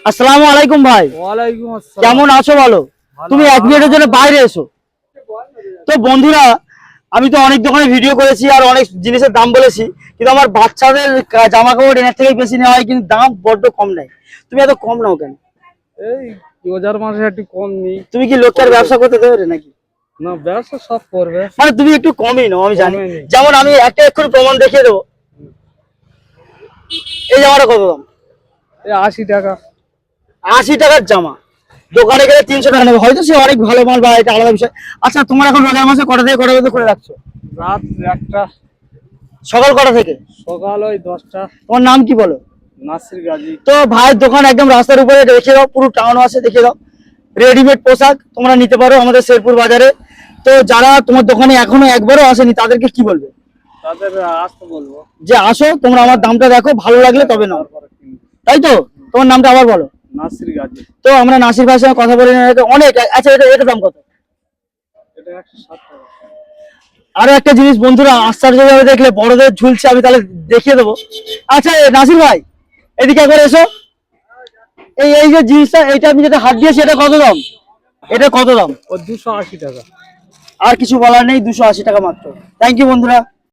আসসালামু আলাইকুম ভাই। ওয়ালাইকুম আসসালাম। কেমন আছো বলো? তুমি এক মিনিটের জন্য বাইরে এসো। তো বন্ধুরা, আমি তো অনেক দোকানে ভিডিও করেছি আর অনেক জিনিসের দাম বলেছি, কিন্তু আমার বাচ্চাদের জামা কাপড় এনার থেকে বেশি নেওয়া হয়, কিন্তু দাম বড্ড কম নেয়। তুমি এত কম নাও কেন? এই 2000 মাসে একটু কম নেই। তুমি কি লোকের ব্যবসা করতে দেবে নাকি? না, ব্যবসা সব করবে। মানে তুমি একটু কমই নাও, আমি জানি। কমই নেই। যেমন আমি একটা এক্ষুনি প্রমাণ দেখিয়ে দেবো। এই জামাটা কত দাম? এই 80 টাকা। 80 টাকার জামা দোকানে গেলে 300 টাকা নেবে, হয়তো সে অনেক ভালো মাল বা এটা আলাদা বিষয়। আচ্ছা, তোমার এখন রোজার মাসে কটা থেকে কটা পর্যন্ত করে রাখছো? রাত 1টা, সকাল কটা থেকে? সকাল ওই 10টা। তোমার নাম কি বলো? নাসির গাজী। তো ভাইয়ের দোকান একদম রাস্তার উপরে রেখে দাও, পুরো টাউন আছে, দেখে দাও। রেডিমেড পোশাক তোমরা নিতে পারো আমাদের শেরপুর বাজারে। তো যারা তোমার দোকানে এখনো একবারও আসেনি তাদেরকে কি বলবে? তাদের আসতে বলবো যে আসো, তোমরা আমার দামটা দেখো, ভালো লাগলে তবে নাও, তারপরে কিনবো। তাই তো? তোমার নামটা আবার বলো। নাসির গাজী। তো আমরা নাসির ভাইয়ের সঙ্গে কথা বলে অনেক। আচ্ছা, এটা দাম কত? এটা 160 টাকা। আরো একটা জিনিস বন্ধুরা আশ্চর্যভাবে দেখলে, বড়দের ঝুলছে, আমি তাহলে দেখিয়ে দেবো। আচ্ছা নাসির ভাই, এদিকে একবার এসো। এই এই যে জিনিসটা, এইটা আমি যেটা হাত দিয়েছি, এটা কত দাম? এটা কত দাম? ও 280 টাকা। আর কিছু বলার নেই, 280 টাকা মাত্র। থ্যাংক ইউ বন্ধুরা।